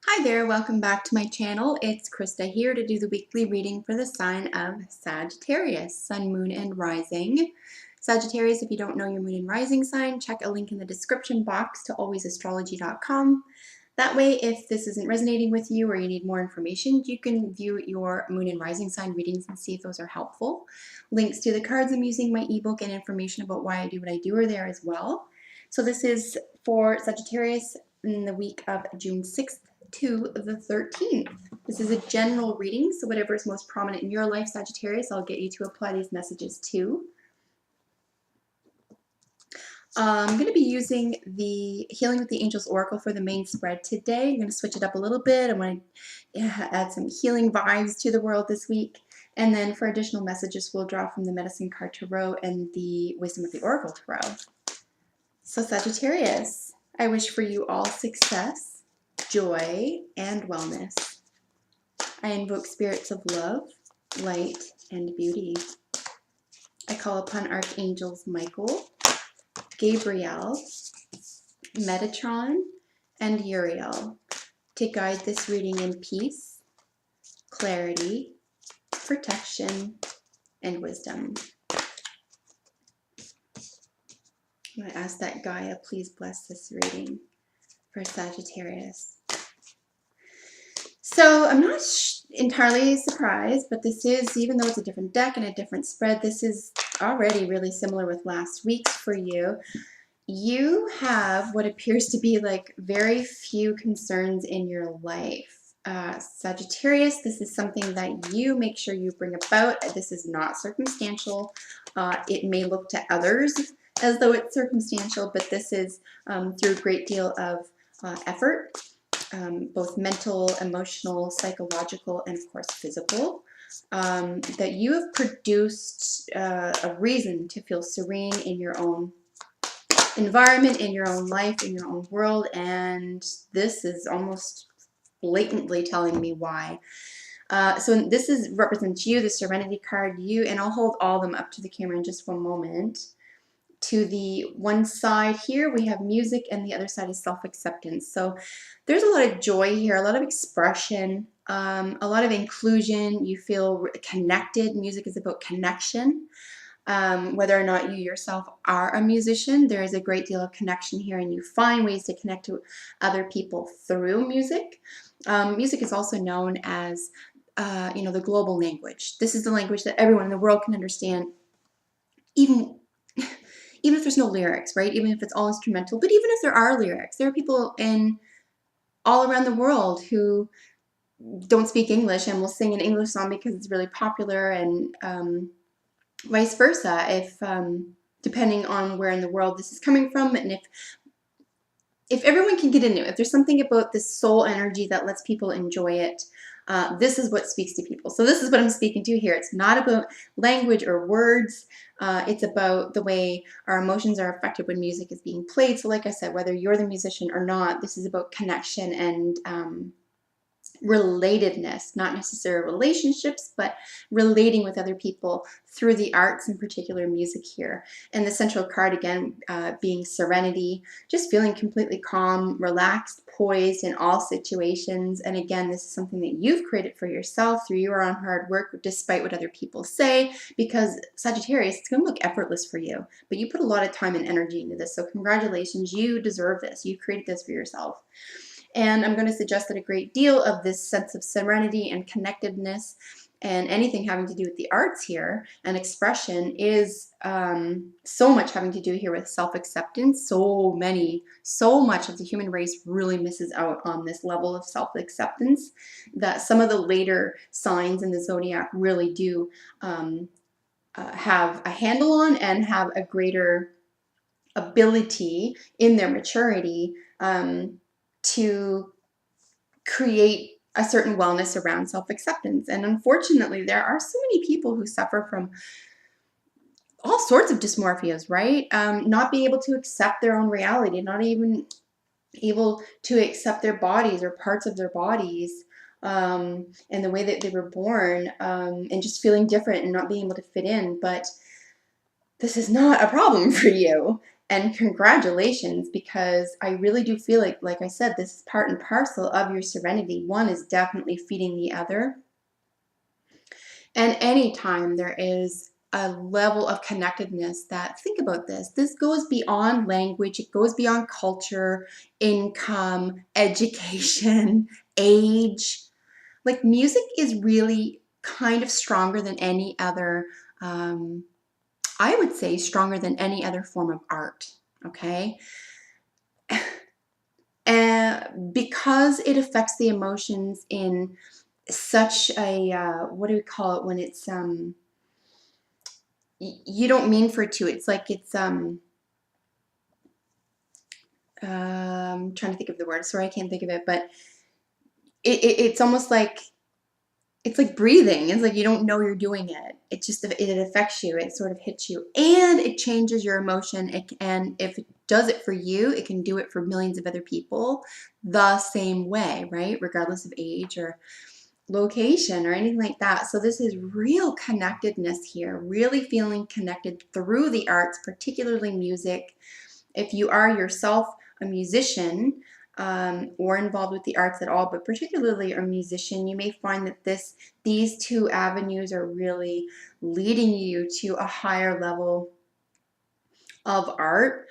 Hi there, welcome back to my channel. It's Krista here to do the weekly reading for the sign of Sagittarius, Sun, Moon, and Rising. Sagittarius, if you don't know your Moon and Rising sign, check a link in the description box to alwaysastrology.com. That way, if this isn't resonating with you or you need more information, you can view your Moon and Rising sign readings and see if those are helpful. Links to the cards I'm using, my ebook, and information about why I do what I do are there as well. So this is for Sagittarius in the week of June 6th to the 13th. This is a general reading, so whatever is most prominent in your life, Sagittarius, I'll get you to apply these messages to. I'm going to be using the Healing with the Angels Oracle for the main spread today. I'm going to switch it up a little bit. I want to add some healing vibes to the world this week. And then for additional messages, we'll draw from the Medicine Card Tarot and the Wisdom of the Oracle Tarot. So Sagittarius, I wish for you all success, joy, and wellness. I invoke spirits of love, light, and beauty. I call upon archangels Michael, Gabriel, Metatron, and Uriel to guide this reading in peace, clarity, protection, and wisdom. I'm going to ask that Gaia please bless this reading for Sagittarius. So I'm not entirely surprised, but this is, even though it's a different deck and a different spread, this is already really similar with last week's for you. You have what appears to be like very few concerns in your life. Sagittarius, this is something that you make sure you bring about. This is not circumstantial. It may look to others as though it's circumstantial, but this is through a great deal of effort, both mental, emotional, psychological, and of course physical, that you have produced a reason to feel serene in your own environment, in your own life, in your own world, and this is almost blatantly telling me why. So this represents you, the Serenity card, you, and I'll hold all of them up to the camera in just one moment. To the one side here, we have music, and the other side is self-acceptance. So there's a lot of joy here, a lot of expression, a lot of inclusion. You feel connected. Music is about connection. Whether or not you yourself are a musician, there is a great deal of connection here, and you find ways to connect to other people through music. Music is also known as, the global language. This is the language that everyone in the world can understand, even if there's no lyrics, right? Even if it's all instrumental, but even if there are lyrics, there are people all around the world who don't speak English and will sing an English song because it's really popular, and vice versa, if depending on where in the world this is coming from, and if everyone can get into it, if there's something about this soul energy that lets people enjoy it, this is what speaks to people. So this is what I'm speaking to here. It's not about language or words. It's about the way our emotions are affected when music is being played. So like I said, whether you're the musician or not, this is about connection and relatedness, not necessarily relationships, but relating with other people through the arts, in particular music here. And the central card again being serenity, just feeling completely calm, relaxed, poised in all situations. And again, this is something that you've created for yourself through your own hard work, despite what other people say, because Sagittarius, it's going to look effortless for you, but you put a lot of time and energy into this. So congratulations, you deserve this. You created this for yourself. And I'm going to suggest that a great deal of this sense of serenity and connectedness and anything having to do with the arts here and expression is so much having to do here with self-acceptance. So much of the human race really misses out on this level of self-acceptance that some of the later signs in the zodiac really do have a handle on and have a greater ability in their maturity to create a certain wellness around self-acceptance. And unfortunately, there are so many people who suffer from all sorts of dysmorphias, right? Not being able to accept their own reality, not even able to accept their bodies or parts of their bodies and the way that they were born, and just feeling different and not being able to fit in. But this is not a problem for you. And congratulations, because I really do feel like I said, this is part and parcel of your serenity. One is definitely feeding the other. And anytime there is a level of connectedness that, think about this goes beyond language, it goes beyond culture, income, education, age. Like music is really kind of stronger than any other, I would say stronger than any other form of art, okay? And because it affects the emotions in such a, what do we call it when it's, you don't mean for it to. It's like it's trying to think of the word. Sorry, I can't think of it. But it's almost like it's like breathing. It's like you don't know you're doing it. It just it affects you. It sort of hits you, and it changes your emotion. And if it does it for you, it can do it for millions of other people the same way, right? Regardless of age or location or anything like that. So this is real connectedness here, really feeling connected through the arts, particularly music. If you are yourself a musician, or involved with the arts at all, but particularly a musician, you may find that these two avenues are really leading you to a higher level of art,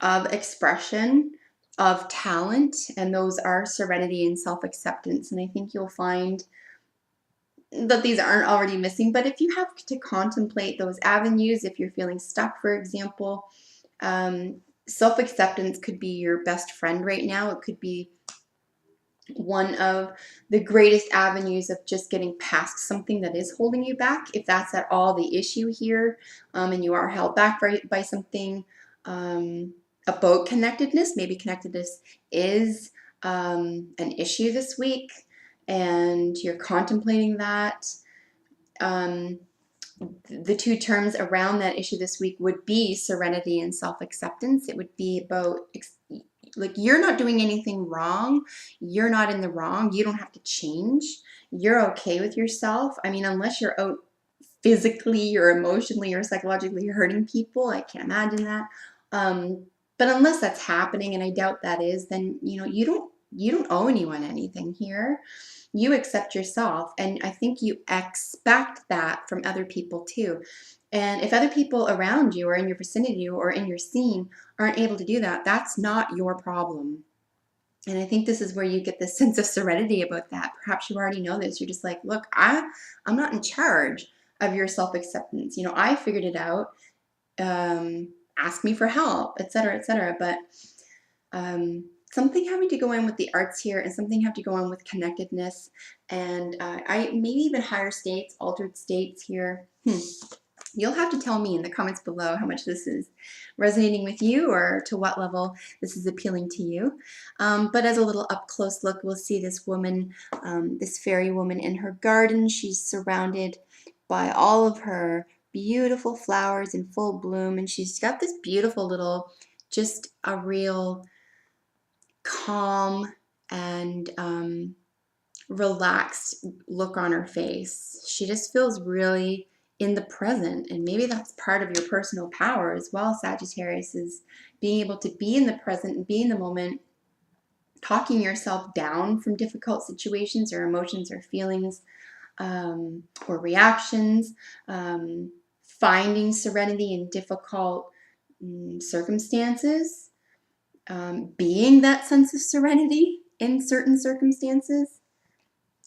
of expression, of talent, and those are serenity and self-acceptance. And I think you'll find that these aren't already missing, but if you have to contemplate those avenues, if you're feeling stuck, for example, self-acceptance could be your best friend right now. It could be one of the greatest avenues of just getting past something that is holding you back, if that's at all the issue here, and you are held back by something about connectedness. Maybe connectedness is an issue this week, and you're contemplating that. The two terms around that issue this week would be serenity and self-acceptance. It would be about like you're not doing anything wrong. You're not in the wrong. You don't have to change. You're okay with yourself. I mean, unless you're out physically or emotionally or psychologically hurting people, I can't imagine that. But unless that's happening, and I doubt that is, then you don't owe anyone anything here. You accept yourself, and I think you expect that from other people too. And if other people around you or in your vicinity or in your scene aren't able to do that, that's not your problem. And I think this is where you get this sense of serenity about that. Perhaps you already know this. You're just like, look, I'm not in charge of your self-acceptance. I figured it out. Ask me for help, etc., etc. But something having to go in with the arts here, and something have to go on with connectedness, and I maybe even higher states, altered states here. You'll have to tell me in the comments below how much this is resonating with you, or to what level this is appealing to you. But as a little up close look, we'll see this woman, this fairy woman in her garden. She's surrounded by all of her beautiful flowers in full bloom, and she's got this beautiful little, just a real calm and relaxed look on her face. She just feels really in the present, and maybe that's part of your personal power as well, Sagittarius, is being able to be in the present and be in the moment, talking yourself down from difficult situations or emotions or feelings, or reactions, finding serenity in difficult circumstances, being that sense of serenity in certain circumstances,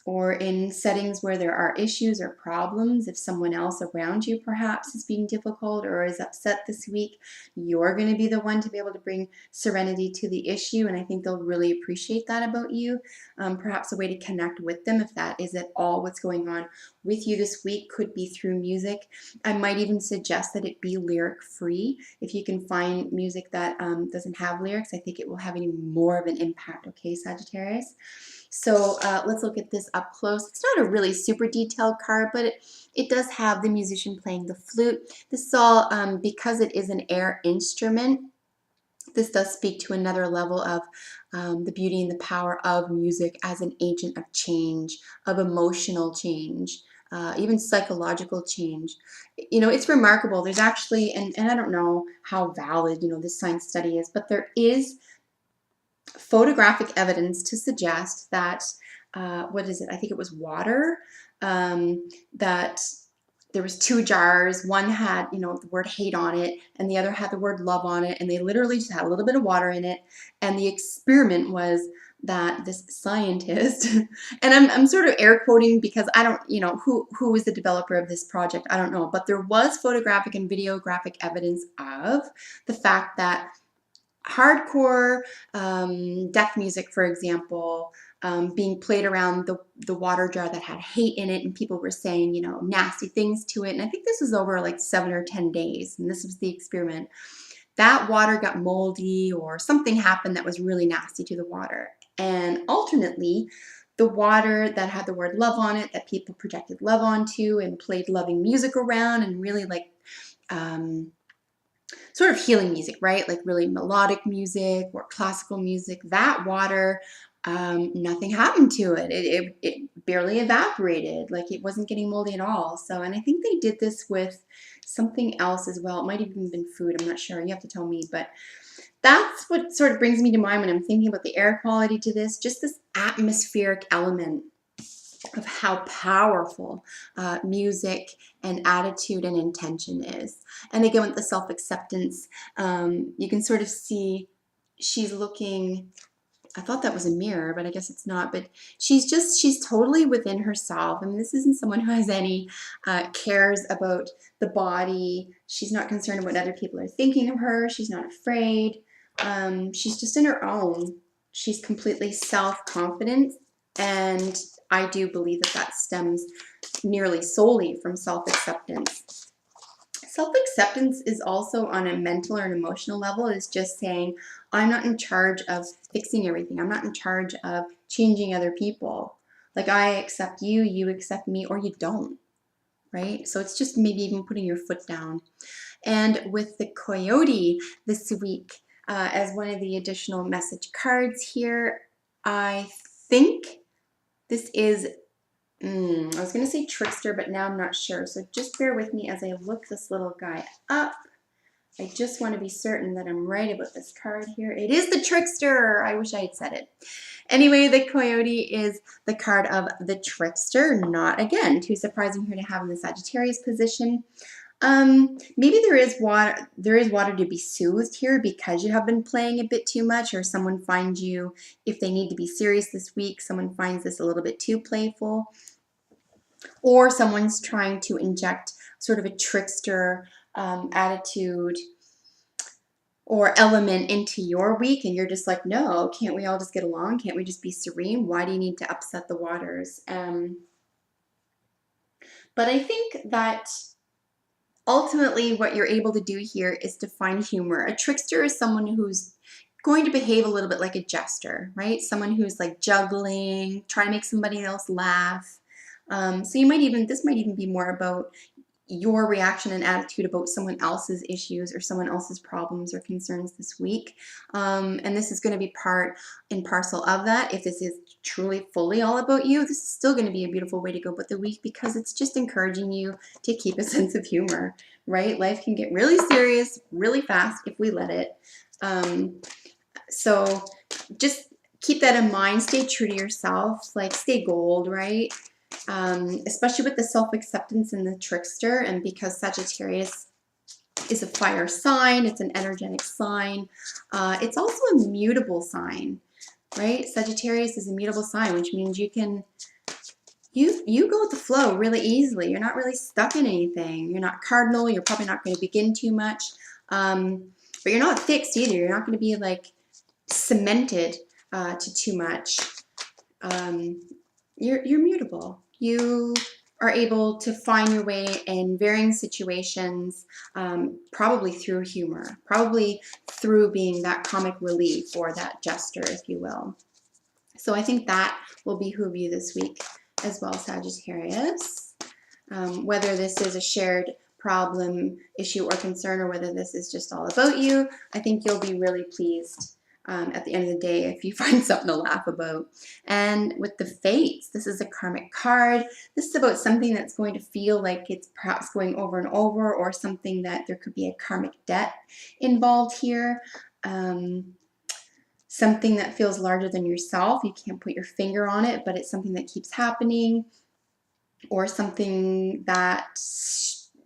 or in settings where there are issues or problems. If someone else around you perhaps is being difficult or is upset this week, you're going to be the one to be able to bring serenity to the issue, and I think they'll really appreciate that about you. Perhaps a way to connect with them, if that is at all what's going on with you this week, could be through music. I might even suggest that it be lyric free. If you can find music that doesn't have lyrics, I think it will have even more of an impact. Okay, Sagittarius? So let's look at this up close. It's not a really super detailed card, but it does have the musician playing the flute. This is all, because it is an air instrument, this does speak to another level of the beauty and the power of music as an agent of change, of emotional change. even psychological change. You know, it's remarkable. There's actually, and I don't know how valid, you know, this science study is, but there is photographic evidence to suggest that, what is it? I think it was water, that there was two jars. One had, you know, the word hate on it, and the other had the word love on it, and they literally just had a little bit of water in it. And the experiment was that this scientist, and I'm sort of air quoting because I don't, you know, who was the developer of this project, I don't know, but there was photographic and videographic evidence of the fact that hardcore death music, for example, being played around the water jar that had hate in it, and people were saying, you know, nasty things to it. And I think this was over like 7 or 10 days, and this was the experiment. That water got moldy or something happened that was really nasty to the water. And alternately, the water that had the word love on it, that people projected love onto and played loving music around and really like sort of healing music, right? Like really melodic music or classical music. That water, nothing happened to it. It barely evaporated. Like it wasn't getting moldy at all. So, and I think they did this with something else as well. It might have even been food. I'm not sure. You have to tell me. But that's what sort of brings me to mind when I'm thinking about the air quality to this, just this atmospheric element of how powerful music and attitude and intention is. And again, with the self-acceptance, you can sort of see she's looking, I thought that was a mirror, but I guess it's not, but she's totally within herself. I mean, this isn't someone who has any cares about the body. She's not concerned about what other people are thinking of her. She's not afraid. She's just in her own. She's completely self-confident, and I do believe that that stems nearly solely from self-acceptance. Self-acceptance is also on a mental or an emotional level, is just saying, I'm not in charge of fixing everything. I'm not in charge of changing other people. Like I accept you, you accept me, or you don't, right? So it's just maybe even putting your foot down. And with the coyote this week, as one of the additional message cards here, I think this is, I was going to say trickster, but now I'm not sure. So just bear with me as I look this little guy up. I just want to be certain that I'm right about this card here. It is the trickster. I wish I had said it. Anyway, the coyote is the card of the trickster. Not, again, too surprising here to have in the Sagittarius position. Maybe there is water to be soothed here because you have been playing a bit too much, or someone finds you, if they need to be serious this week, someone finds this a little bit too playful, or someone's trying to inject sort of a trickster attitude or element into your week, and you're just like, no, can't we all just get along? Can't we just be serene? Why do you need to upset the waters? But I think that ultimately what you're able to do here is to find humor. A trickster is someone who's going to behave a little bit like a jester, right? Someone who's like juggling, trying to make somebody else laugh. So you might even, this might even be more about your reaction and attitude about someone else's issues or someone else's problems or concerns this week. And this is going to be part and parcel of that. If this is truly fully all about you, this is still going to be a beautiful way to go about the week, because it's just encouraging you to keep a sense of humor, right? Life can get really serious really fast if we let it. So just keep that in mind. Stay true to yourself, like stay gold, right? Especially with the self-acceptance and the trickster, and because Sagittarius is a fire sign, it's an energetic sign. It's also a mutable sign, right? Sagittarius is a mutable sign, which means you can, you go with the flow really easily. You're not really stuck in anything. You're not cardinal. You're probably not going to begin too much, but you're not fixed either. You're not going to be like cemented to too much. You're mutable. You are able to find your way in varying situations, probably through humor, probably through being that comic relief or that jester, if you will. So I think that will behoove you this week as well, Sagittarius. Whether this is a shared problem, issue, or concern, or whether this is just all about you, I think you'll be really pleased at the end of the day if you find something to laugh about. And with the fates, this is a karmic card. This is about something that's going to feel like it's perhaps going over and over, or something that there could be a karmic debt involved here. Something that feels larger than yourself. You can't put your finger on it, but it's something that keeps happening, or something that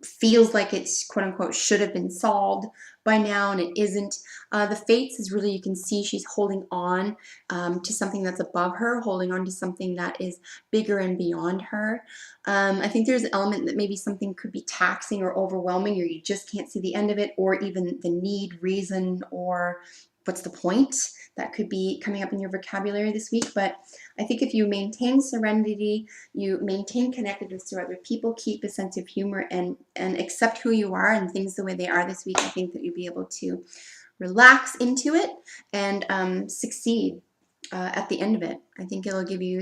feels like it's quote unquote should have been solved by now and it isn't. The fates is really, you can see she's holding on to something that's above her, holding on to something that is bigger and beyond her. I think there's an element that maybe something could be taxing or overwhelming, or you just can't see the end of it, or even the need, reason, or what's the point that could be coming up in your vocabulary this week. But I think if you maintain serenity, you maintain connectedness to other people, keep a sense of humor, and accept who you are and things the way they are this week, I think that you'll be able to relax into it and succeed at the end of it. I think it'll give you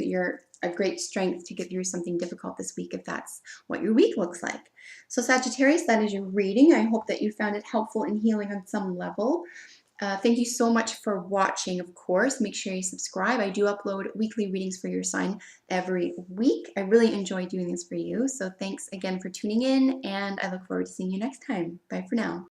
a great strength to get through something difficult this week, if that's what your week looks like. So Sagittarius, that is your reading. I hope that you found it helpful and healing on some level. Thank you so much for watching, of course. Make sure you subscribe. I do upload weekly readings for your sign every week. I really enjoy doing this for you. So thanks again for tuning in, and I look forward to seeing you next time. Bye for now.